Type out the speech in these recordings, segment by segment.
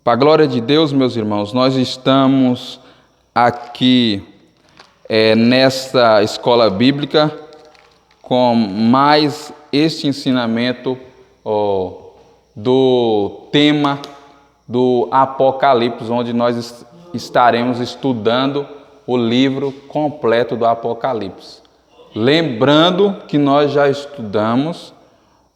Para a glória de Deus, meus irmãos, nós estamos aqui nesta escola bíblica com mais este ensinamento do tema do Apocalipse, onde nós estaremos estudando o livro completo do Apocalipse. Lembrando que nós já estudamos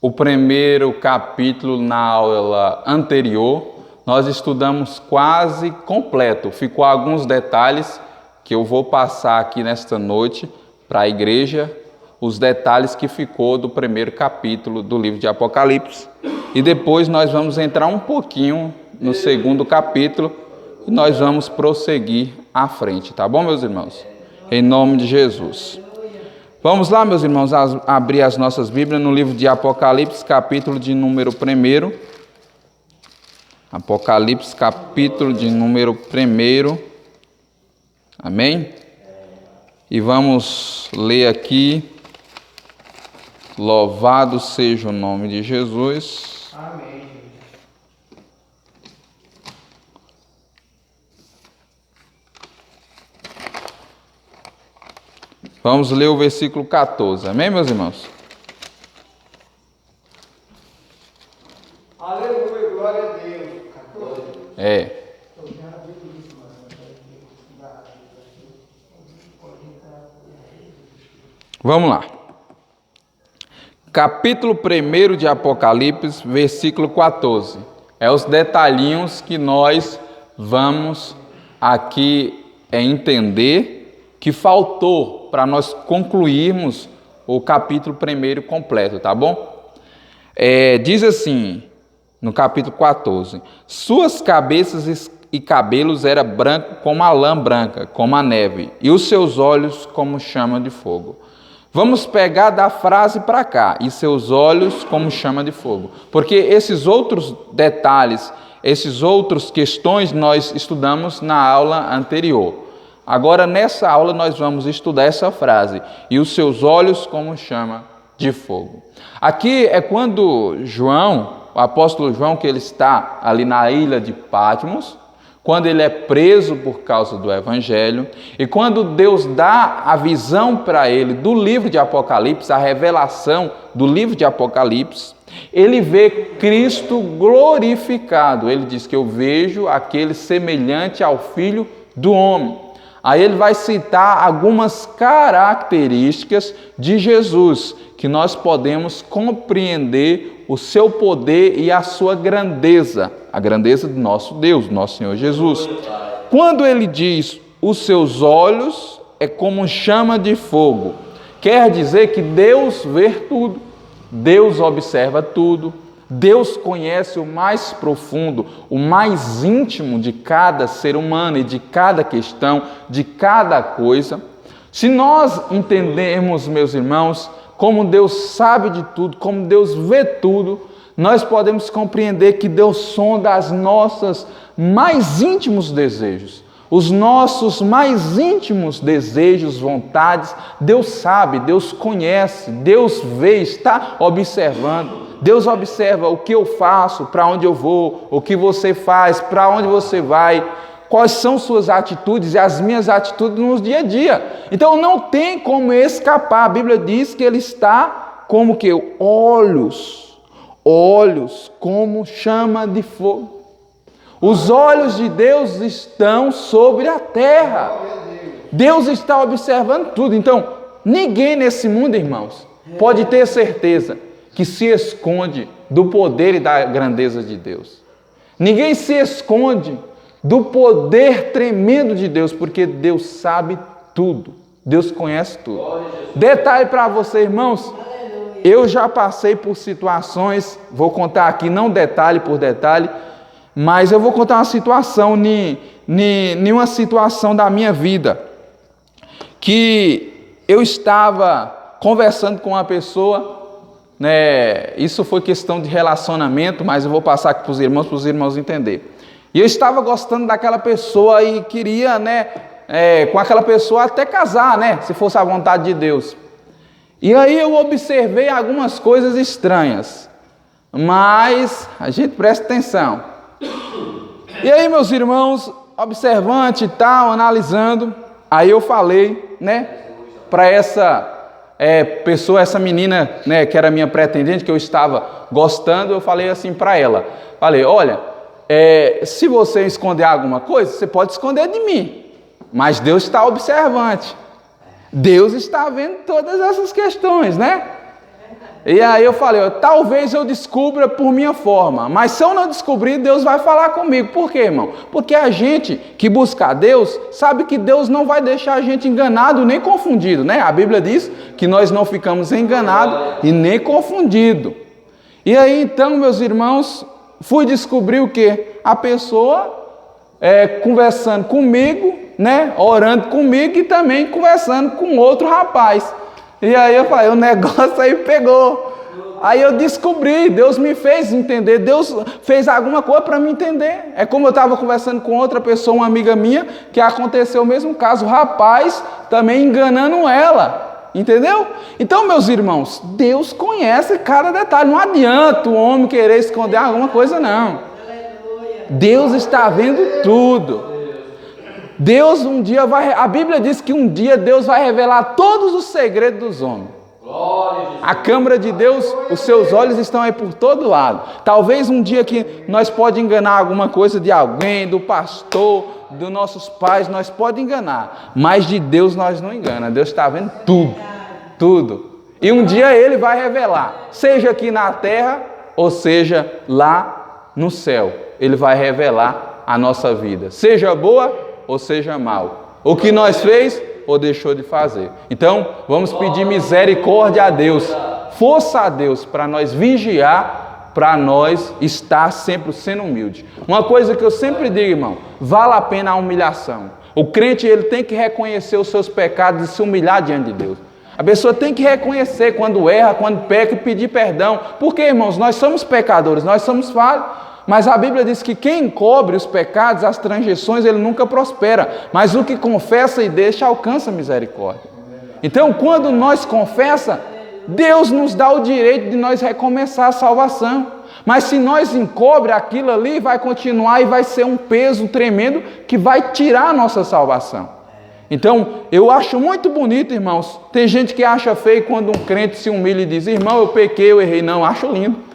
o primeiro capítulo na aula anterior, nós estudamos quase completo. Ficou alguns detalhes que eu vou passar aqui nesta noite para a igreja, os detalhes que ficou do primeiro capítulo do livro de Apocalipse. E depois nós vamos entrar um pouquinho no segundo capítulo e nós vamos prosseguir à frente, tá bom, meus irmãos? Em nome de Jesus. Vamos lá, meus irmãos, abrir as nossas Bíblias no livro de Apocalipse, capítulo de número 1. Apocalipse, capítulo de número 1. Amém? E vamos ler aqui. Louvado seja o nome de Jesus. Amém. Vamos ler o versículo 14. Amém, meus irmãos? Aleluia, glória a Deus. 14. Vamos lá. Capítulo 1 de Apocalipse, versículo 14. É os detalhinhos que nós vamos aqui entender que faltou para nós concluirmos o capítulo 1 completo, tá bom? Diz assim, no capítulo 14: suas cabeças e cabelos eram brancos como a lã branca, como a neve, e os seus olhos como chama de fogo. Vamos pegar da frase para cá, e seus olhos como chama de fogo. Porque esses outros detalhes, esses outros questões nós estudamos na aula anterior. Agora nessa aula nós vamos estudar essa frase, e os seus olhos como chama de fogo. Aqui é quando João, o apóstolo João, que ele está ali na ilha de Patmos, quando ele é preso por causa do Evangelho, e quando Deus dá a visão para ele do livro de Apocalipse, a revelação do livro de Apocalipse, ele vê Cristo glorificado. Ele diz que eu vejo aquele semelhante ao Filho do Homem. Aí ele vai citar algumas características de Jesus, que nós podemos compreender o seu poder e a sua grandeza, a grandeza do nosso Deus, nosso Senhor Jesus. Quando ele diz, os seus olhos é como chama de fogo, quer dizer que Deus vê tudo, Deus observa tudo, Deus conhece o mais profundo, o mais íntimo de cada ser humano e de cada questão, de cada coisa. Se nós entendermos, meus irmãos, como Deus sabe de tudo, como Deus vê tudo, nós podemos compreender que Deus sonda os nossos mais íntimos desejos. Os nossos mais íntimos desejos, vontades, Deus sabe, Deus conhece, Deus vê, está observando. Deus observa o que eu faço, para onde eu vou, o que você faz, para onde você vai, quais são suas atitudes e as minhas atitudes no dia a dia. Então não tem como escapar. A Bíblia diz que ele está como que olhos como chama de fogo. Os olhos de Deus estão sobre a terra. Deus está observando tudo. Então, ninguém nesse mundo, irmãos, pode ter certeza que se esconde do poder e da grandeza de Deus. Ninguém se esconde do poder tremendo de Deus, porque Deus sabe tudo. Deus conhece tudo. Detalhe para você, irmãos, eu já passei por situações, vou contar aqui, não detalhe por detalhe, mas eu vou contar uma situação, nenhuma situação da minha vida, que eu estava conversando com uma pessoa, né? Isso foi questão de relacionamento, mas eu vou passar aqui para os irmãos entenderem. E eu estava gostando daquela pessoa e queria, com aquela pessoa até casar, se fosse a vontade de Deus. E aí eu observei algumas coisas estranhas, mas a gente presta atenção. E aí, meus irmãos, observante e tal, analisando, aí eu falei, né, para essa pessoa, essa menina, né, que era minha pretendente, que eu estava gostando, eu falei assim para ela, falei, olha, se você esconder alguma coisa, você pode esconder de mim, mas Deus está observante, Deus está vendo todas essas questões, né? E aí eu falei, talvez eu descubra por minha forma, mas se eu não descobrir, Deus vai falar comigo. Por quê, irmão? Porque a gente que busca a Deus, sabe que Deus não vai deixar a gente enganado nem confundido, né? A Bíblia diz que nós não ficamos enganados e nem confundidos. E aí então, meus irmãos, fui descobrir o quê? A pessoa conversando comigo, né? Orando comigo e também conversando com outro rapaz. E aí eu falei, o negócio aí pegou. Aí eu descobri, Deus me fez entender, Deus fez alguma coisa para me entender. É como eu estava conversando com outra pessoa, uma amiga minha, que aconteceu o mesmo caso, o rapaz também enganando ela, entendeu? Então, meus irmãos, Deus conhece cada detalhe, não adianta o homem querer esconder alguma coisa, não. Deus está vendo tudo. Deus um dia a Bíblia diz que um dia Deus vai revelar todos os segredos dos homens. A câmara de Deus, os seus olhos estão aí por todo lado. Talvez um dia que nós pode enganar alguma coisa de alguém, do pastor, dos nossos pais, nós pode enganar. Mas de Deus nós não enganamos. Deus está vendo tudo, tudo. E um dia Ele vai revelar, seja aqui na terra, ou seja lá no céu. Ele vai revelar a nossa vida, seja boa ou seja mal, o que nós fez ou deixou de fazer. Então, vamos pedir misericórdia a Deus, força a Deus, para nós vigiar, para nós estar sempre sendo humilde. Uma coisa que eu sempre digo, irmão, vale a pena a humilhação. O crente, ele tem que reconhecer os seus pecados e se humilhar diante de Deus. A pessoa tem que reconhecer quando erra, quando peca e pedir perdão. Porque, irmãos, nós somos pecadores, nós somos falhos. Mas a Bíblia diz que quem encobre os pecados, as transgressões, ele nunca prospera. Mas o que confessa e deixa, alcança misericórdia. Então, quando nós confessa, Deus nos dá o direito de nós recomeçar a salvação. Mas se nós encobre aquilo ali, vai continuar e vai ser um peso tremendo que vai tirar a nossa salvação. Então, eu acho muito bonito, irmãos. Tem gente que acha feio quando um crente se humilha e diz, irmão, eu pequei, eu errei. Não, acho lindo.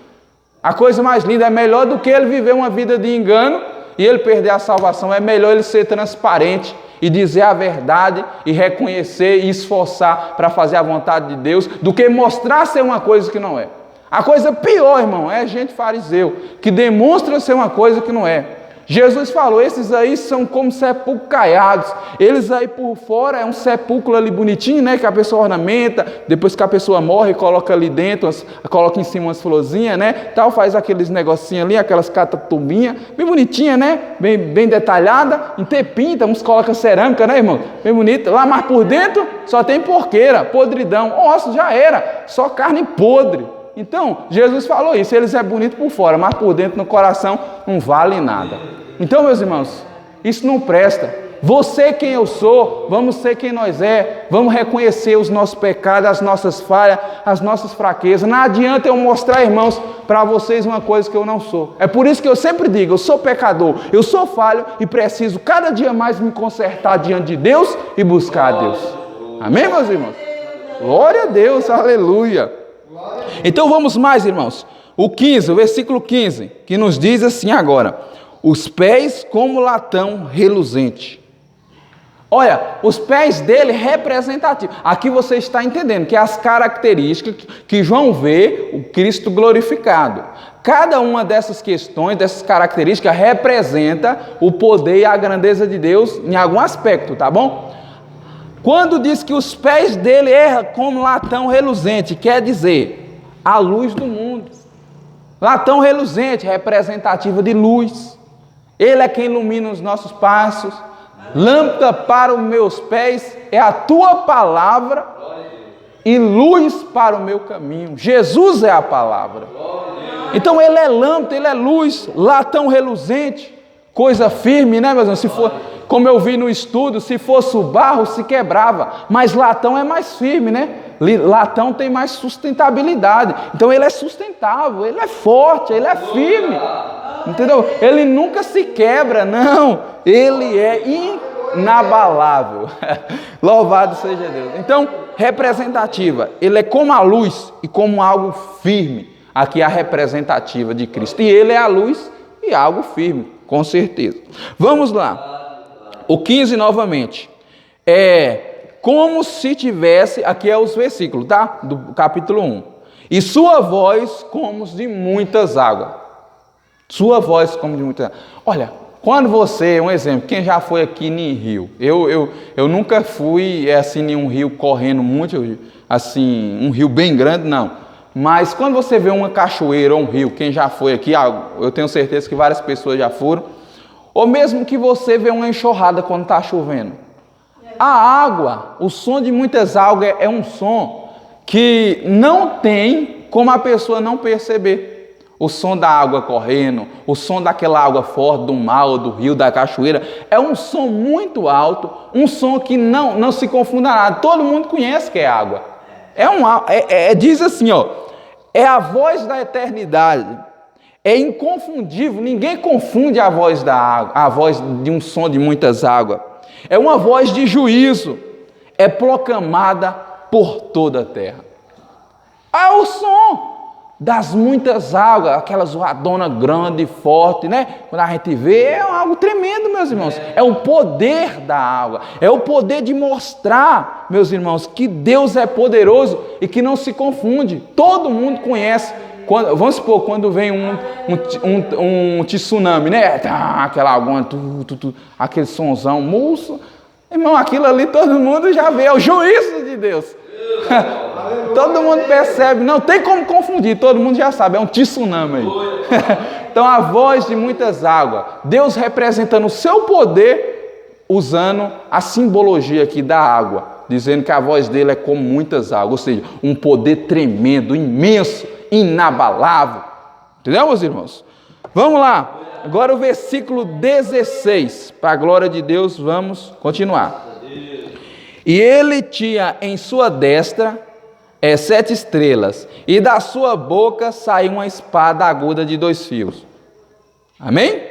A coisa mais linda é melhor do que ele viver uma vida de engano e ele perder a salvação. É melhor ele ser transparente e dizer a verdade e reconhecer e esforçar para fazer a vontade de Deus do que mostrar ser uma coisa que não é. A coisa pior, irmão, é gente fariseu que demonstra ser uma coisa que não é. Jesus falou, esses aí são como sepulcros caiados, eles aí por fora é um sepulcro ali bonitinho, né, que a pessoa ornamenta, depois que a pessoa morre, coloca ali dentro, coloca em cima umas florzinhas, né, tal, faz aqueles negocinhos ali, aquelas catatumbinhas, bem bonitinha, né, bem detalhada, pinta, uns colocam cerâmica, né, irmão, bem bonita, lá mais por dentro só tem porqueira, podridão, osso já era, só carne podre. Então, Jesus falou isso, eles é bonito por fora, mas por dentro, no coração, não vale nada. Então, meus irmãos, isso não presta. Você quem eu sou, vamos ser quem nós vamos reconhecer os nossos pecados, as nossas falhas, as nossas fraquezas. Não adianta eu mostrar, irmãos, para vocês uma coisa que eu não sou. É por isso que eu sempre digo, eu sou pecador, eu sou falho e preciso cada dia mais me consertar diante de Deus e buscar a Deus. Amém, meus irmãos? Glória a Deus, aleluia. Então vamos mais, irmãos. O 15, o versículo 15, que nos diz assim agora: os pés como latão reluzente. Olha, os pés dele representativos. Aqui você está entendendo que as características que João vê o Cristo glorificado. Cada uma dessas questões, dessas características, representa o poder e a grandeza de Deus em algum aspecto, tá bom? Quando diz que os pés dele erram como latão reluzente, quer dizer, a luz do mundo. Latão reluzente, representativa de luz. Ele é quem ilumina os nossos passos. Lâmpada para os meus pés é a tua palavra e luz para o meu caminho. Jesus é a palavra. Então ele é lâmpada, ele é luz, latão reluzente, coisa firme, né, meus irmãos? Se for, como eu vi no estudo, se fosse o barro, se quebrava, mas latão é mais firme, né? Latão tem mais sustentabilidade. Então ele é sustentável, ele é forte, ele é firme. Entendeu? Ele nunca se quebra, não. Ele é inabalável. Louvado seja Deus. Então, representativa. Ele é como a luz e como algo firme. Aqui é a representativa de Cristo. E ele é a luz e algo firme, com certeza. Vamos lá. O 15 novamente. Como se tivesse, aqui é os versículos, tá? Do capítulo 1. E sua voz como de muitas águas. Sua voz como de muitas águas. Olha, quando você, um exemplo, quem já foi aqui em rio? Eu nunca fui assim em um rio correndo muito, assim, um rio bem grande, não. Mas quando você vê uma cachoeira ou um rio, quem já foi aqui, eu tenho certeza que várias pessoas já foram, ou mesmo que você vê uma enxurrada quando está chovendo. A água, o som de muitas águas é um som que não tem como a pessoa não perceber. O som da água correndo, o som daquela água forte, do mar, ou do rio, da cachoeira, é um som muito alto, um som que não se confunda nada. Todo mundo conhece que é água. Diz assim, ó, é a voz da eternidade, é inconfundível, ninguém confunde a voz da água, a voz de um som de muitas águas. É uma voz de juízo, é proclamada por toda a terra. É o som das muitas águas, aquela zoadona grande, forte, né? Quando a gente vê, é algo tremendo, meus irmãos. É o poder da água, é o poder de mostrar, meus irmãos, que Deus é poderoso e que não se confunde. Todo mundo conhece. Vamos supor, quando vem um tsunami, né? Aquela água, aquele sonzão, moço. Irmão, aquilo ali todo mundo já vê, é o juízo de Deus. Todo mundo percebe, não tem como confundir, todo mundo já sabe, é um tsunami aí. Então a voz de muitas águas, Deus representando o seu poder, usando a simbologia aqui da água, dizendo que a voz dele é como muitas águas, ou seja, um poder tremendo, imenso, inabalável. Entendeu, meus irmãos? Vamos lá, agora o versículo 16, para a glória de Deus, vamos continuar. E ele tinha em sua destra 7 estrelas, e da sua boca saía uma espada aguda de 2 fios. Amém?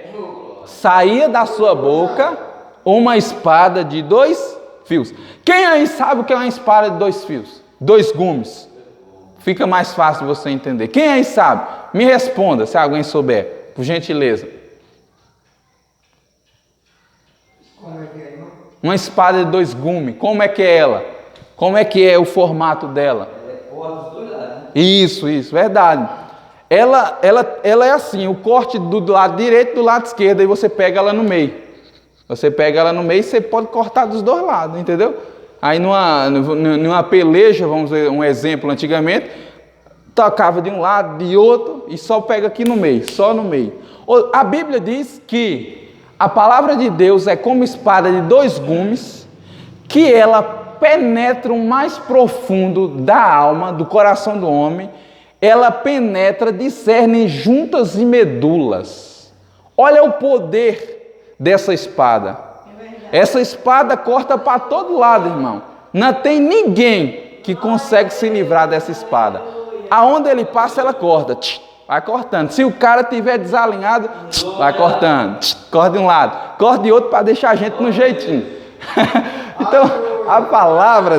Saía da sua boca uma espada de 2 fios. Quem aí sabe o que é uma espada de 2 fios? 2 gumes. Fica mais fácil de você entender. Quem aí sabe? Me responda, se alguém souber, por gentileza. Como é que é, irmão? Uma espada de 2 gumes, como é que é ela? Como é que é o formato dela? Isso, verdade. Ela é assim, o corte do lado direito e do lado esquerdo, aí você pega ela no meio. Você pega ela no meio e você pode cortar dos 2 lados, entendeu? Aí numa peleja, vamos ver um exemplo, antigamente, tocava de um lado, de outro, e só pega aqui no meio, só no meio. A Bíblia diz que a palavra de Deus é como espada de 2 gumes, que ela penetra o mais profundo da alma, do coração do homem, ela penetra, discerne juntas e medulas. Olha o poder dessa espada. Essa espada corta para todo lado, irmão. Não tem ninguém que consegue se livrar dessa espada. Aonde ele passa, ela corta. Vai cortando. Se o cara estiver desalinhado, vai cortando. Corta de um lado, corta de outro para deixar a gente no jeitinho. Então, a palavra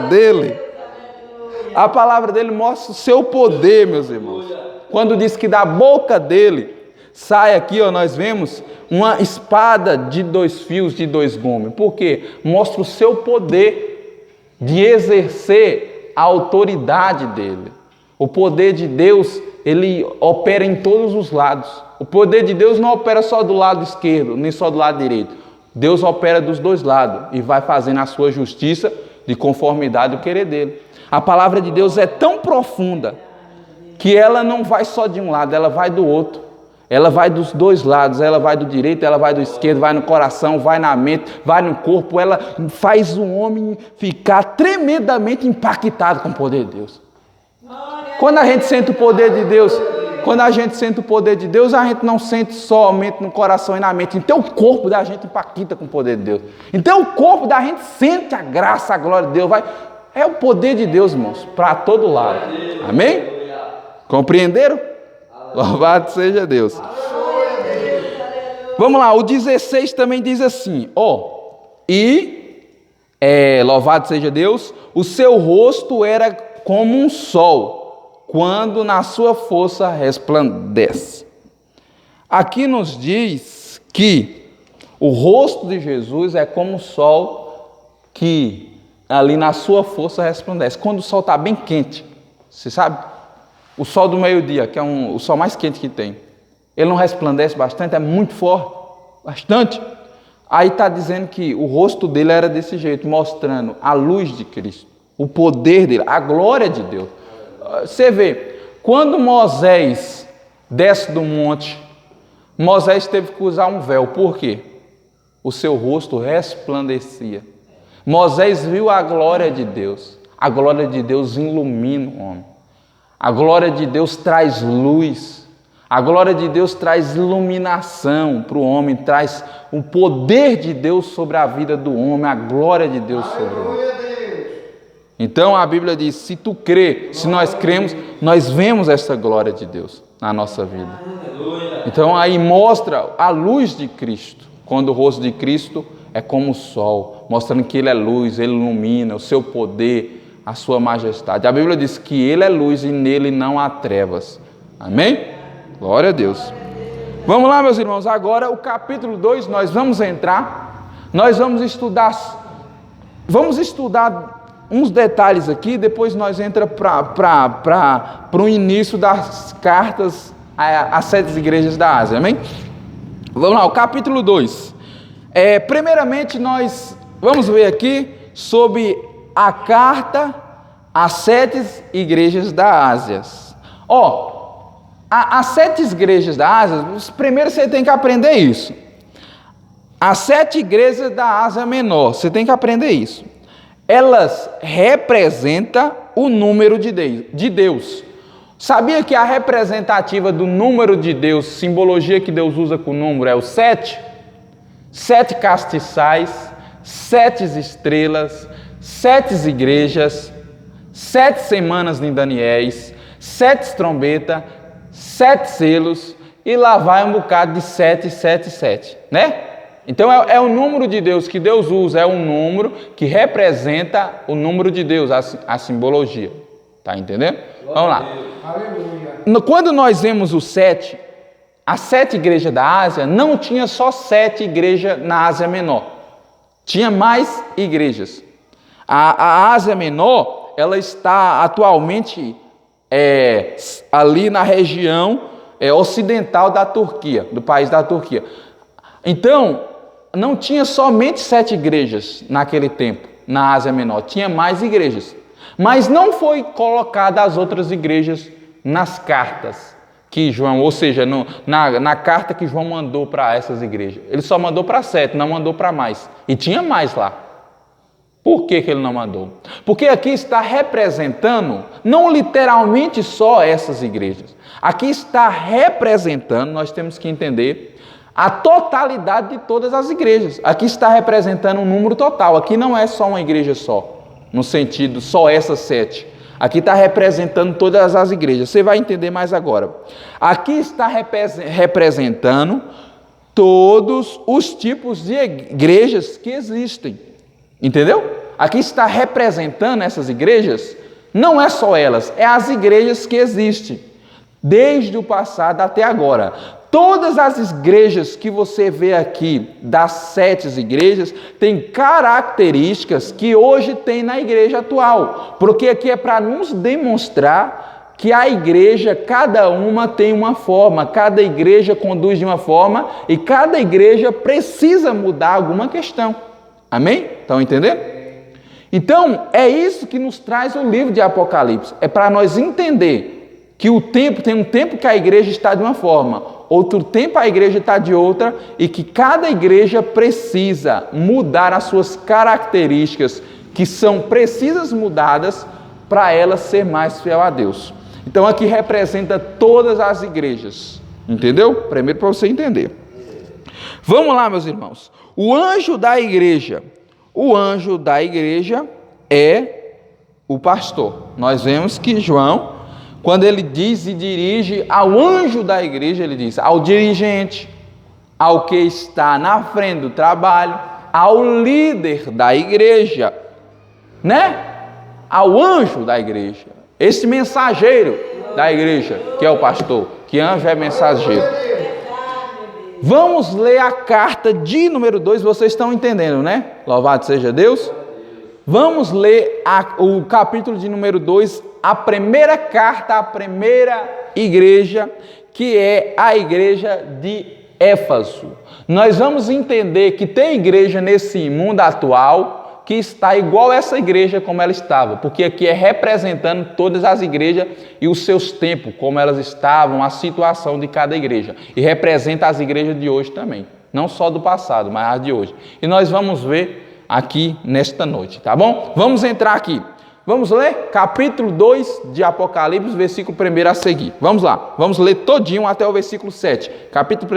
dele mostra o seu poder, meus irmãos. Quando diz que da boca dele sai aqui, ó, nós vemos uma espada de 2 fios, de 2 gumes. Por quê? Mostra o seu poder de exercer a autoridade dele. O poder de Deus, ele opera em todos os lados. O poder de Deus não opera só do lado esquerdo, nem só do lado direito. Deus opera dos 2 lados e vai fazendo a sua justiça de conformidade ao querer dele. A palavra de Deus é tão profunda que ela não vai só de um lado, ela vai do outro. Ela vai dos 2 lados, ela vai do direito, ela vai do esquerdo, vai no coração, vai na mente, vai no corpo. Ela faz o homem ficar tremendamente impactado com o poder de Deus. Quando a gente sente o poder de Deus, a gente não sente somente no coração e na mente. Então o corpo da gente impacta com o poder de Deus. Então o corpo da gente sente a graça, a glória de Deus. É o poder de Deus, irmãos, para todo lado. Amém? Compreenderam? Louvado seja Deus. Vamos lá, o 16 também diz assim, louvado seja Deus, o seu rosto era como um sol, quando na sua força resplandece. Aqui nos diz que o rosto de Jesus é como o sol que ali na sua força resplandece. Quando o sol está bem quente, você sabe? O sol do meio-dia, que é o sol mais quente que tem, ele não resplandece bastante, é muito forte, bastante. Aí está dizendo que o rosto dele era desse jeito, mostrando a luz de Cristo, o poder dele, a glória de Deus. Você vê, quando Moisés desce do monte, Moisés teve que usar um véu. Por quê? O seu rosto resplandecia. Moisés viu a glória de Deus. A glória de Deus ilumina o homem. A glória de Deus traz luz. A glória de Deus traz iluminação para o homem, traz o poder de Deus sobre a vida do homem, a glória de Deus sobre o homem. Então a Bíblia diz, se tu crê, se nós cremos, nós vemos essa glória de Deus na nossa vida. Então aí mostra a luz de Cristo, quando o rosto de Cristo é como o sol, mostrando que Ele é luz, Ele ilumina, o seu poder, a sua majestade. A Bíblia diz que Ele é luz e nele não há trevas. Amém? Glória a Deus. Vamos lá, meus irmãos, agora o capítulo 2, nós vamos entrar, nós vamos estudar uns detalhes aqui, depois nós entramos para o início das cartas às 7 igrejas da Ásia, amém? Vamos lá, o capítulo 2. Primeiramente, nós vamos ver aqui sobre a carta às 7 igrejas da Ásia. As 7 igrejas da Ásia, primeiro você tem que aprender isso. As 7 igrejas da Ásia Menor, você tem que aprender isso. Elas representam o número de Deus. Sabia que a representativa do número de Deus, simbologia que Deus usa com o número, é o 7? 7 castiçais, 7 estrelas, 7 igrejas, 7 semanas em Daniéis, 7 trombetas, 7 selos, e lá vai um bocado de 7, 7, 7, né? Então é o número de Deus que Deus usa, é um número que representa o número de Deus, a simbologia. Tá entendendo? Vamos lá. Quando nós vemos o 7, as 7 igrejas da Ásia, não tinha só 7 igrejas na Ásia Menor. Tinha mais igrejas. A Ásia Menor, ela está atualmente ali na região ocidental da Turquia, do país da Turquia. Então, não tinha somente 7 igrejas naquele tempo, na Ásia Menor, tinha mais igrejas. Mas não foi colocada as outras igrejas nas cartas que João, ou seja, na carta que João mandou para essas igrejas. Ele só mandou para 7, não mandou para mais. E tinha mais lá. Por que ele não mandou? Porque aqui está representando, não literalmente só essas igrejas. Aqui está representando, nós temos que entender, a totalidade de todas as igrejas. Aqui está representando um número total. Aqui não é só uma igreja só, no sentido só essas 7. Aqui está representando todas as igrejas. Você vai entender mais agora. Aqui está representando todos os tipos de igrejas que existem. Entendeu? Aqui está representando essas igrejas, não é só elas, é as igrejas que existem, desde o passado até agora. Todas as igrejas que você vê aqui, das 7 igrejas, têm características que hoje tem na igreja atual, porque aqui é para nos demonstrar que a igreja, cada uma tem uma forma, cada igreja conduz de uma forma e cada igreja precisa mudar alguma questão. Amém? Estão entendendo? Então, é isso que nos traz o livro de Apocalipse. É para nós entender que tem um tempo que a igreja está de uma forma, outro tempo a igreja está de outra, e que cada igreja precisa mudar as suas características, que são precisas mudadas para ela ser mais fiel a Deus. Então, aqui representa todas as igrejas. Entendeu? Primeiro para você entender. Vamos lá, meus irmãos. O anjo da igreja é o pastor. Nós vemos que João, quando ele diz e dirige ao anjo da igreja, ele diz ao dirigente, ao que está na frente do trabalho, ao líder da igreja, né? Ao anjo da igreja, esse mensageiro da igreja, que é o pastor, que anjo é mensageiro. Vamos ler a carta de número 2, vocês estão entendendo, né? Louvado seja Deus. Vamos ler o capítulo de número 2, a primeira carta à primeira igreja, que é a igreja de Éfeso. Nós vamos entender que tem igreja nesse mundo atual que está igual a essa igreja como ela estava, porque aqui é representando todas as igrejas e os seus tempos, como elas estavam, a situação de cada igreja, e representa as igrejas de hoje também, não só do passado, mas as de hoje. E nós vamos ver aqui nesta noite, tá bom? Vamos entrar aqui. Vamos ler capítulo 2 de Apocalipse, versículo 1 a seguir. Vamos lá, vamos ler todinho até o versículo 7. Capítulo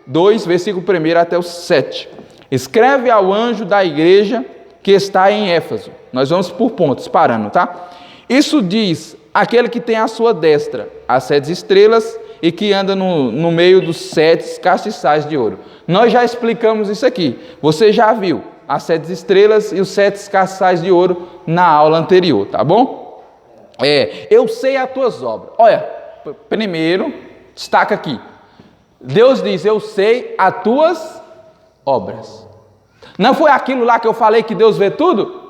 2, versículo 1 até o 7. Escreve ao anjo da igreja que está em Éfeso. Nós vamos por pontos, parando, tá? Isso diz aquele que tem à sua destra as 7 estrelas e que anda no meio dos 7 castiçais de ouro. Nós já explicamos isso aqui. Você já viu as 7 estrelas e os 7 castiçais de ouro na aula anterior, tá bom? Eu sei as tuas obras. Olha, primeiro, destaca aqui. Deus diz, eu sei as tuas obras. Não foi aquilo lá que eu falei que Deus vê tudo?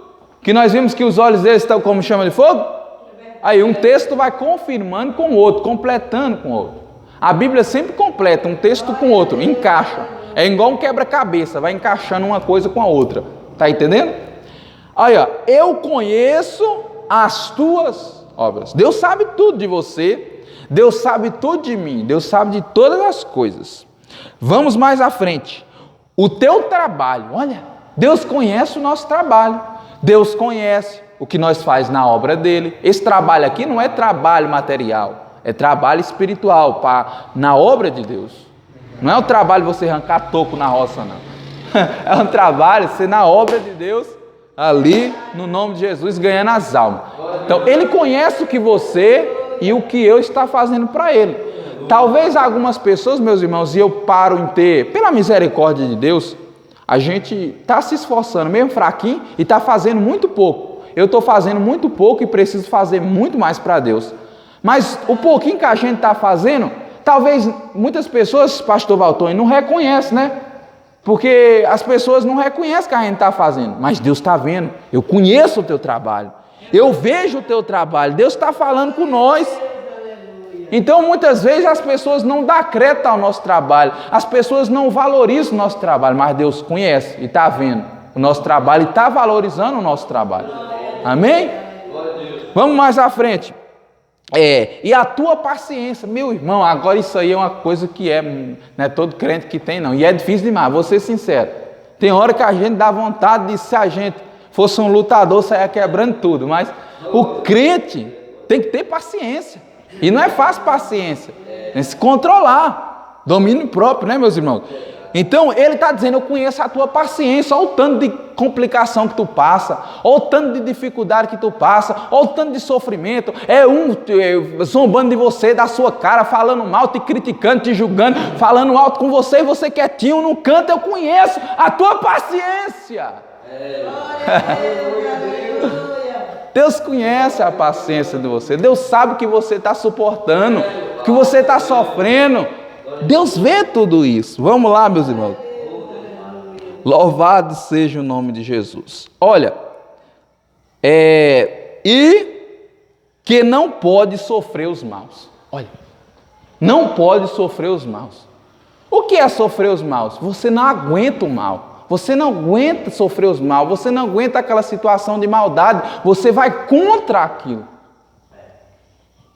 Que nós vimos que os olhos deles estão como chama de fogo? Aí um texto vai confirmando com o outro, completando com o outro. A Bíblia sempre completa um texto com o outro, encaixa. É igual um quebra-cabeça, vai encaixando uma coisa com a outra. Tá entendendo? Aí, ó, eu conheço as tuas obras. Deus sabe tudo de você, Deus sabe tudo de mim, Deus sabe de todas as coisas. Vamos mais à frente. O teu trabalho, olha, Deus conhece o nosso trabalho. Deus conhece o que nós faz na obra dele. Esse trabalho aqui não é trabalho material, é trabalho espiritual na obra de Deus. Não é o trabalho você arrancar toco na roça, não. É um trabalho você na obra de Deus, ali no nome de Jesus, ganhando as almas. Então ele conhece o que você e o que eu está fazendo para ele. Talvez algumas pessoas, meus irmãos, e eu paro em ter, pela misericórdia de Deus, a gente está se esforçando, mesmo fraquinho, e está fazendo muito pouco. Eu estou fazendo muito pouco e preciso fazer muito mais para Deus. Mas o pouquinho que a gente está fazendo, talvez muitas pessoas, pastor Valtônio, não reconhecem, né? Porque as pessoas não reconhecem o que a gente está fazendo. Mas Deus está vendo, eu conheço o teu trabalho, eu vejo o teu trabalho, Deus está falando com nós. Então, muitas vezes, as pessoas não dão crédito ao nosso trabalho, as pessoas não valorizam o nosso trabalho, mas Deus conhece e está vendo o nosso trabalho e está valorizando o nosso trabalho. Amém? Vamos mais à frente. E a tua paciência, meu irmão, agora isso aí é uma coisa que não é todo crente que tem, não, e é difícil demais, vou ser sincero. Tem hora que a gente dá vontade de, se a gente fosse um lutador, sair quebrando tudo, mas o crente tem que ter paciência. E não é fácil paciência, tem que se controlar, domínio próprio, né, meus irmãos? Então, ele está dizendo, eu conheço a tua paciência, olha o tanto de complicação que tu passa, olha o tanto de dificuldade que tu passa, olha o tanto de sofrimento, zombando de você, da sua cara, falando mal, te criticando, te julgando, falando alto com você, e você quietinho no canto, eu conheço a tua paciência. Deus conhece a paciência de você, Deus sabe o que você está suportando, o que você está sofrendo, Deus vê tudo isso. Vamos lá, meus irmãos. Louvado seja o nome de Jesus. Olha, e que não pode sofrer os maus. Olha, não pode sofrer os maus. O que é sofrer os maus? Você não aguenta o mal. Você não aguenta sofrer os maus, você não aguenta aquela situação de maldade, você vai contra aquilo.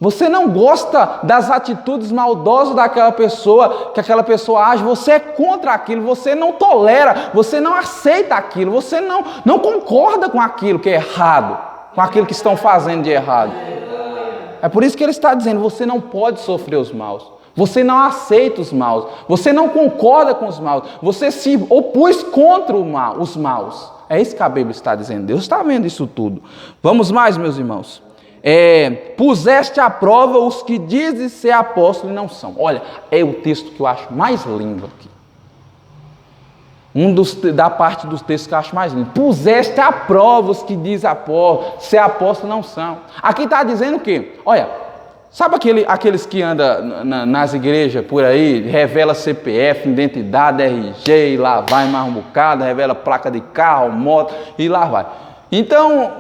Você não gosta das atitudes maldosas daquela pessoa, que aquela pessoa age, você é contra aquilo, você não tolera, você não aceita aquilo, você não concorda com aquilo que é errado, com aquilo que estão fazendo de errado. É por isso que ele está dizendo, você não pode sofrer os maus. Você não aceita os maus, você não concorda com os maus, você se opôs contra os maus. É isso que a Bíblia está dizendo, Deus está vendo isso tudo. Vamos mais, meus irmãos. puseste à prova os que dizem ser apóstolos e não são. Olha, é o texto que eu acho mais lindo aqui. Da parte dos textos que eu acho mais lindo. Puseste à prova os que dizem ser apóstolos e não são. Aqui está dizendo o quê? Olha, sabe aqueles que andam nas igrejas por aí, revela CPF, identidade, RG, e lá vai mais um bocado, revela placa de carro, moto, e lá vai. Então,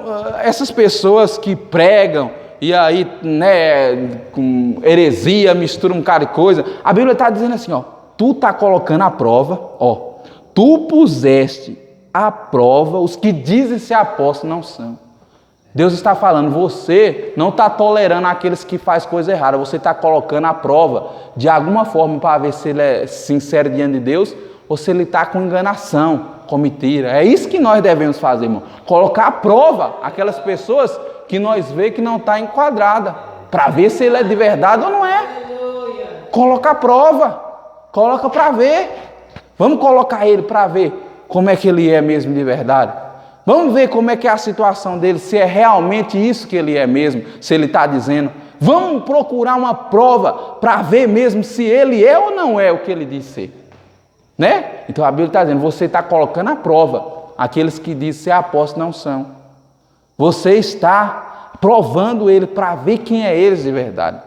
essas pessoas que pregam, e aí, né, com heresia, misturam um cara de coisa, a Bíblia está dizendo assim, ó, tu está colocando à prova, ó, tu puseste à prova os que dizem ser apóstolos não são. Deus está falando, você não está tolerando aqueles que fazem coisa errada, você está colocando à prova, de alguma forma, para ver se ele é sincero diante de Deus, ou se ele está com enganação, com mentira. É isso que nós devemos fazer, irmão. Colocar à prova aquelas pessoas que nós vemos que não está enquadrada, para ver se ele é de verdade ou não é. Coloca à prova, coloca para ver. Vamos colocar ele para ver como é que ele é mesmo de verdade. Vamos ver como é que é a situação dele, se é realmente isso que ele é mesmo, se ele está dizendo. Vamos procurar uma prova para ver mesmo se ele é ou não é o que ele diz ser. Né? Então a Bíblia está dizendo, você está colocando à prova aqueles que dizem ser apóstolos não são. Você está provando ele para ver quem é eles de verdade.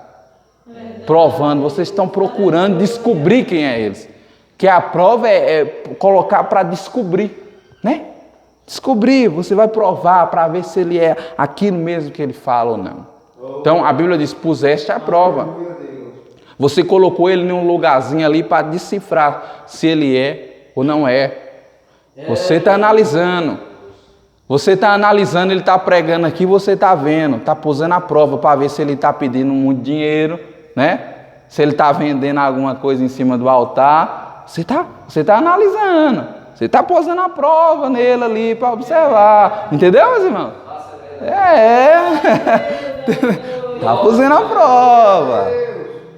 Provando, vocês estão procurando descobrir quem é eles. Que a prova é colocar para descobrir, né? Descobrir, você vai provar para ver se ele é aquilo mesmo que ele fala ou não. Então a Bíblia diz, puseste à prova. Você colocou ele em um lugarzinho ali para decifrar se ele é ou não é. Você está analisando. Você está analisando, ele está pregando aqui, você está vendo, está posando à prova para ver se ele está pedindo muito dinheiro, né? Se ele está vendendo alguma coisa em cima do altar. Você está analisando. Você está posando à prova nele ali para observar. Entendeu, meus irmãos? Está posando à prova.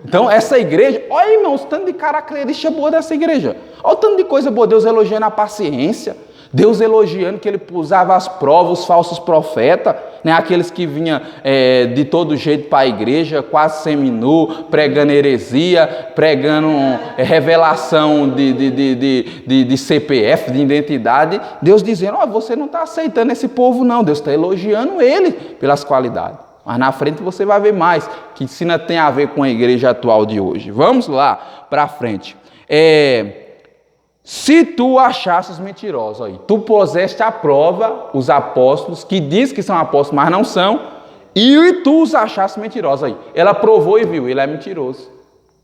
Então, essa igreja, olha, irmãos, o tanto de característica boa dessa igreja. Olha o tanto de coisa boa. Deus elogiando a paciência. Deus elogiando que ele usava as provas, os falsos profetas, né? Aqueles que vinham de todo jeito para a igreja, quase seminu, pregando heresia, pregando revelação de CPF, de identidade. Deus dizendo, você não está aceitando esse povo não. Deus está elogiando ele pelas qualidades. Mas na frente você vai ver mais, que ensina tem a ver com a igreja atual de hoje. Vamos lá para frente. Se tu achasses mentirosos, aí, tu puseste à prova os apóstolos, que diz que são apóstolos, mas não são, e tu os achaste mentirosos. Aí, ela provou e viu, ele é mentiroso.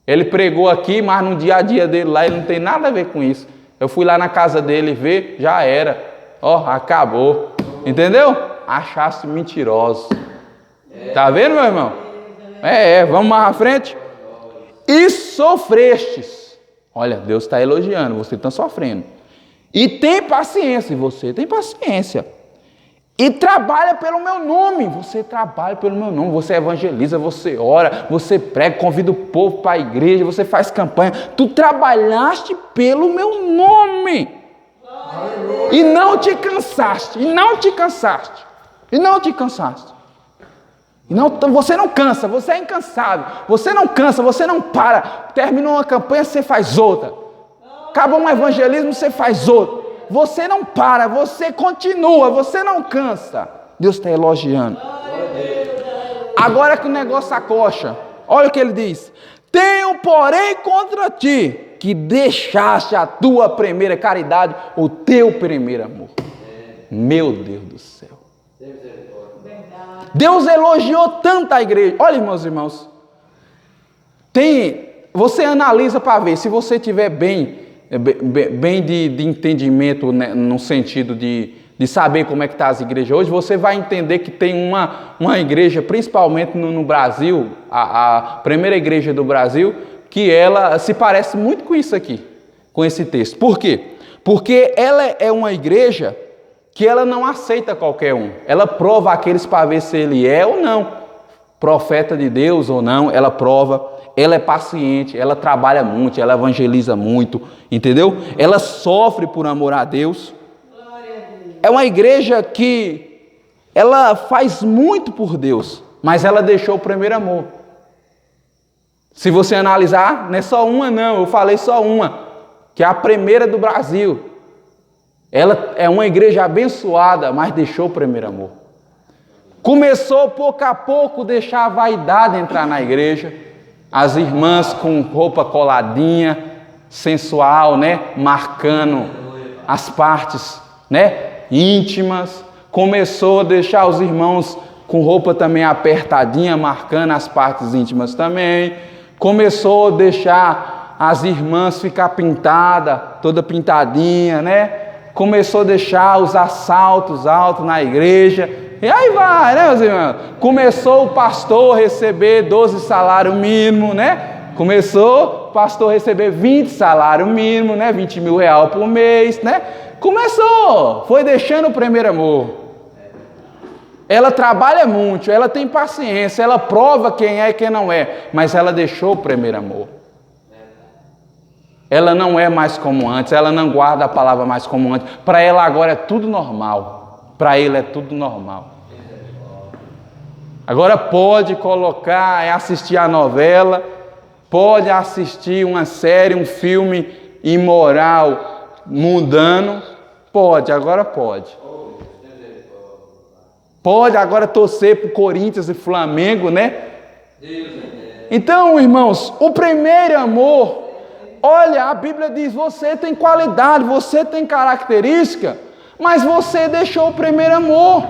Ele pregou aqui, mas no dia a dia dele lá, ele não tem nada a ver com isso. Eu fui lá na casa dele ver, já era. Acabou. Entendeu? Achaste mentirosos. Tá vendo, meu irmão? Vamos mais à frente. E sofrestes. Olha, Deus está elogiando, você está sofrendo. E tem paciência, e você tem paciência. E trabalha pelo meu nome, você trabalha pelo meu nome. Você evangeliza, você ora, você prega, convida o povo para a igreja, você faz campanha. Tu trabalhaste pelo meu nome. E não te cansaste, e não te cansaste, e não te cansaste. Você não cansa, você é incansável. Você não cansa, você não para. Terminou uma campanha, você faz outra. Acabou um evangelismo, você faz outro. Você não para, você continua, você não cansa. Deus está elogiando. Agora que o negócio acocha, olha o que ele diz. Tenho, porém, contra ti, que deixaste a tua primeira caridade, o teu primeiro amor. Meu Deus do céu. Deus elogiou tanto a igreja. Olha, meus irmãos, você analisa para ver, se você tiver bem de entendimento, né, no sentido de saber como é que está as igrejas hoje, você vai entender que tem uma igreja, principalmente no Brasil, a primeira igreja do Brasil, que ela se parece muito com isso aqui, com esse texto. Por quê? Porque ela é uma igreja que ela não aceita qualquer um. Ela prova aqueles para ver se ele é ou não profeta de Deus ou não. Ela prova, ela é paciente, ela trabalha muito, ela evangeliza muito, entendeu? Ela sofre por amor a Deus. É uma igreja que ela faz muito por Deus, mas ela deixou o primeiro amor. Se você analisar, não é só uma não, eu falei só uma, que é a primeira do Brasil. Ela é uma igreja abençoada, mas deixou o primeiro amor. Começou pouco a pouco a deixar a vaidade entrar na igreja. As irmãs com roupa coladinha, sensual, né? Marcando as partes, né? Íntimas. Começou a deixar os irmãos com roupa também apertadinha, marcando as partes íntimas também. Começou a deixar as irmãs ficar pintada, toda pintadinha, né? Começou a deixar os assaltos altos na igreja. E aí vai, né, meus irmãos? Começou o pastor a receber 12 salários mínimos, né? Começou o pastor a receber 20 salários mínimos, né? 20 mil reais por mês, né? Começou, foi deixando o primeiro amor. Ela trabalha muito, ela tem paciência, ela prova quem é e quem não é, mas ela deixou o primeiro amor. Ela não é mais como antes, ela não guarda a palavra mais como antes. Para ela agora é tudo normal. Para ele é tudo normal. Agora pode colocar, assistir a novela, pode assistir uma série, um filme imoral, mundano. Pode, agora pode. Pode agora torcer para o Corinthians e Flamengo, né? Então, irmãos, o primeiro amor, olha, a Bíblia diz, você tem qualidade, você tem característica, mas você deixou o primeiro amor.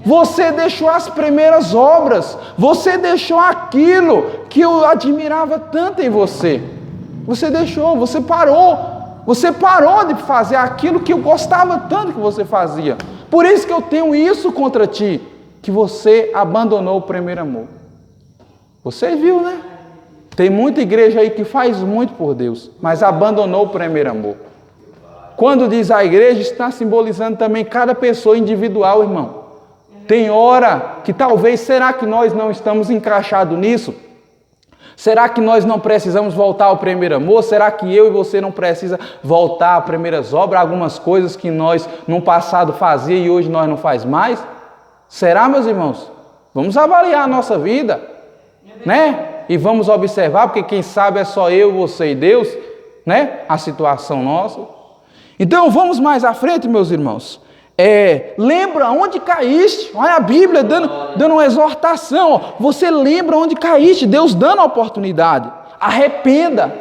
Você deixou as primeiras obras. Você deixou aquilo que eu admirava tanto em você. Você deixou, você parou. Você parou de fazer aquilo que eu gostava tanto que você fazia. Por isso que eu tenho isso contra ti, que você abandonou o primeiro amor. Você viu, né? Tem muita igreja aí que faz muito por Deus, mas abandonou o primeiro amor. Quando diz a igreja, está simbolizando também cada pessoa individual, irmão. Tem hora que talvez, será que nós não estamos encaixados nisso? Será que nós não precisamos voltar ao primeiro amor? Será que eu e você não precisa voltar às primeiras obras? Algumas coisas que nós no passado fazia e hoje nós não faz mais? Será, meus irmãos? Vamos avaliar a nossa vida, né? E vamos observar, porque quem sabe é só eu, você e Deus, né? A situação nossa. Então vamos mais à frente, meus irmãos. Lembra onde caíste. Olha a Bíblia dando uma exortação. Você lembra onde caíste. Deus dando a oportunidade. Arrependa.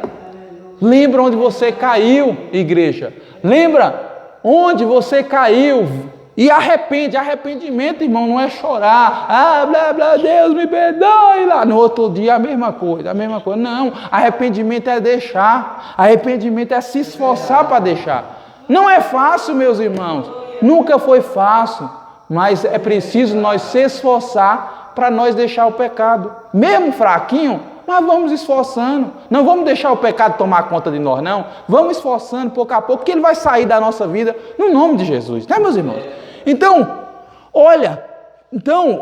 Lembra onde você caiu, igreja. Lembra onde você caiu. E arrepende. Arrependimento, irmão, não é chorar. Blá, blá, Deus me perdoe. Lá no outro dia a mesma coisa. Não, arrependimento é deixar. Arrependimento é se esforçar para deixar. Não é fácil, meus irmãos. Nunca foi fácil, mas é preciso nós se esforçar para nós deixar o pecado. Mesmo fraquinho, mas vamos esforçando. Não vamos deixar o pecado tomar conta de nós, não. Vamos esforçando pouco a pouco, que ele vai sair da nossa vida no nome de Jesus, né, meus irmãos? Então, olha,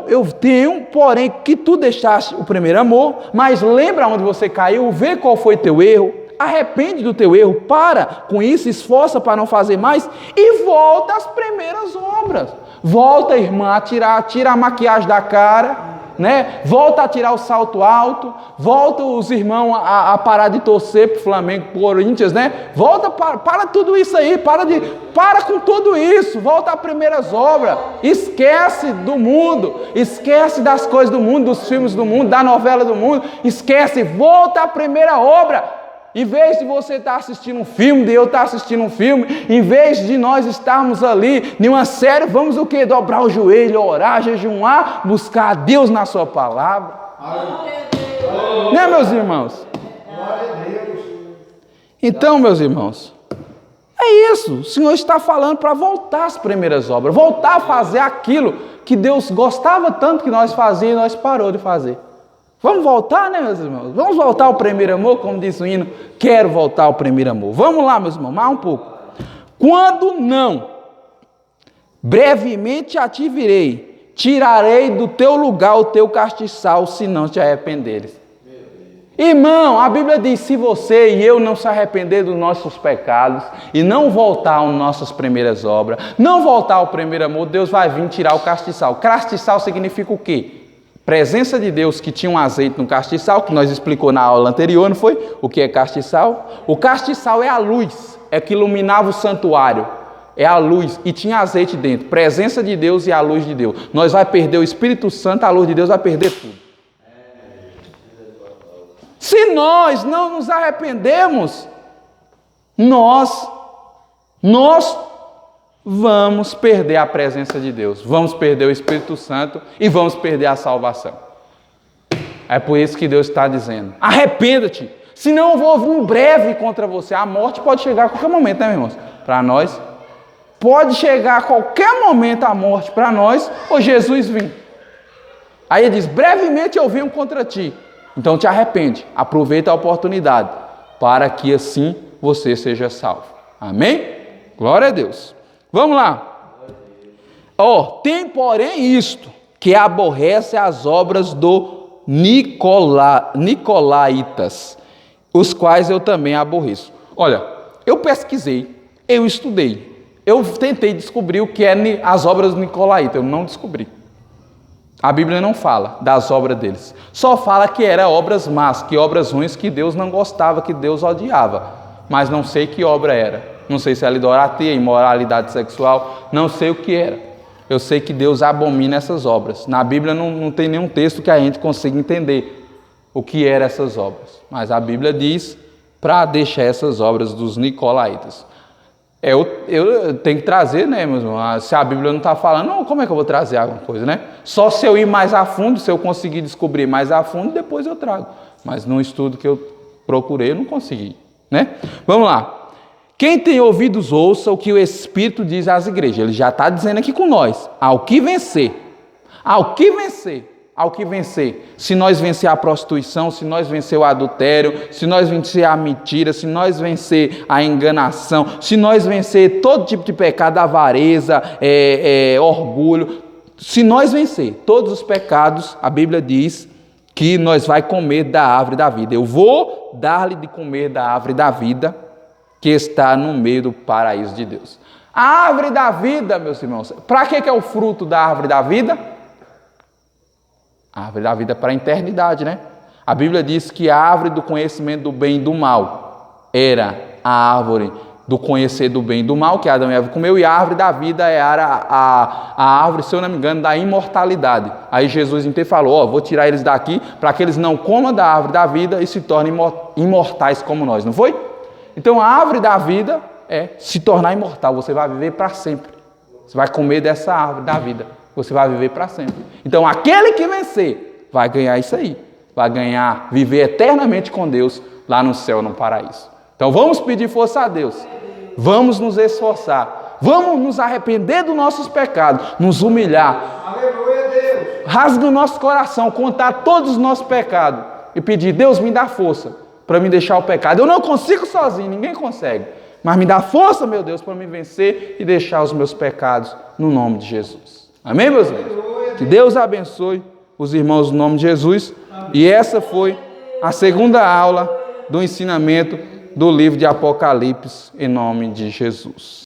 eu tenho, porém, que tu deixaste o primeiro amor, mas lembra onde você caiu, vê qual foi teu erro, arrepende do teu erro, para com isso, esforça para não fazer mais e volta às primeiras obras. Volta, irmã, tira a maquiagem da cara, né? Volta a tirar o salto alto, volta os irmãos a parar de torcer para o Flamengo, para o Corinthians, né? Volta, para tudo isso aí, para com tudo isso, volta às primeiras obras, esquece do mundo, esquece das coisas do mundo, dos filmes do mundo, da novela do mundo, esquece, volta à primeira obra. Em vez de você estar assistindo um filme, de eu estar assistindo um filme, em vez de nós estarmos ali em uma série, vamos o quê? Dobrar o joelho, orar, jejuar, buscar a Deus na sua palavra. Né, meus irmãos? Então, meus irmãos, é isso. O Senhor está falando para voltar às primeiras obras, voltar a fazer aquilo que Deus gostava tanto que nós fazíamos e nós parou de fazer. Vamos voltar, né, meus irmãos? Vamos voltar ao primeiro amor, como diz o hino. Quero voltar ao primeiro amor. Vamos lá, meus irmãos, mais um pouco. Quando não, brevemente a ti virei, tirarei do teu lugar o teu castiçal, se não te arrependeres. Irmão, a Bíblia diz, se você e eu não se arrepender dos nossos pecados e não voltar às nossas primeiras obras, não voltar ao primeiro amor, Deus vai vir tirar o castiçal. Castiçal significa o quê? Presença de Deus que tinha um azeite no castiçal, que nós explicou na aula anterior, não foi? O que é castiçal? O castiçal é a luz, é que iluminava o santuário. É a luz e tinha azeite dentro. Presença de Deus e a luz de Deus. Nós vai perder o Espírito Santo, a luz de Deus vai perder tudo. Se nós não nos arrependemos, nós vamos perder a presença de Deus, vamos perder o Espírito Santo e vamos perder a salvação. É por isso que Deus está dizendo: arrependa-te, senão eu vou vir em breve contra você. A morte pode chegar a qualquer momento, né, meus irmãos? Para nós, pode chegar a qualquer momento a morte para nós, ou Jesus vir. Aí ele diz: brevemente eu venho contra ti. Então te arrepende, aproveita a oportunidade, para que assim você seja salvo. Amém? Glória a Deus. Vamos lá. Tem porém isto, que aborrece as obras do Nicolaitas, os quais eu também aborreço. Olha, eu pesquisei, eu estudei, eu tentei descobrir o que é as obras do Nicolaitas, eu não descobri. A Bíblia não fala das obras deles, só fala que eram obras más, que obras ruins, que Deus não gostava, que Deus odiava, mas não sei que obra era, não sei se era idolatria, imoralidade sexual, não sei o que era. Eu sei que Deus abomina essas obras. Na Bíblia não tem nenhum texto que a gente consiga entender o que eram essas obras, mas a Bíblia diz para deixar essas obras dos Nicolaitas. Eu tenho que trazer, né, meus irmãos? Se a Bíblia não está falando, como é que eu vou trazer alguma coisa, né? Só se eu ir mais a fundo, se eu conseguir descobrir mais a fundo, depois eu trago. Mas no estudo que eu procurei, eu não consegui, né? Vamos lá. Quem tem ouvidos, ouça o que o Espírito diz às igrejas. Ele já está dizendo aqui com nós. Ao que vencer. Ao que vencer. Ao que vencer. Se nós vencer a prostituição, se nós vencer o adultério, se nós vencer a mentira, se nós vencer a enganação, se nós vencer todo tipo de pecado, avareza, orgulho, se nós vencer todos os pecados, a Bíblia diz que nós vai comer da árvore da vida. Eu vou dar-lhe de comer da árvore da vida que está no meio do paraíso de Deus. A árvore da vida, meus irmãos, para que é o fruto da árvore da vida? A árvore da vida é para a eternidade, né? A Bíblia diz que a árvore do conhecimento do bem e do mal era a árvore do conhecer do bem e do mal, que Adão e Eva comeu, e a árvore da vida era a árvore, se eu não me engano, da imortalidade. Aí Jesus então falou: vou tirar eles daqui para que eles não comam da árvore da vida e se tornem imortais como nós, não foi? Então a árvore da vida é se tornar imortal, você vai viver para sempre. Você vai comer dessa árvore da vida, você vai viver para sempre. Então aquele que vencer vai ganhar isso aí, vai ganhar, viver eternamente com Deus lá no céu, no paraíso. Então vamos pedir força a Deus, vamos nos esforçar, vamos nos arrepender dos nossos pecados, nos humilhar. Aleluia, Deus. Rasgue o nosso coração, contar todos os nossos pecados e pedir: Deus, me dá força para me deixar o pecado. Eu não consigo sozinho, ninguém consegue. Mas me dá força, meu Deus, para me vencer e deixar os meus pecados no nome de Jesus. Amém, meus irmãos? Que Deus abençoe os irmãos no nome de Jesus. E essa foi a segunda aula do ensinamento do livro de Apocalipse em nome de Jesus.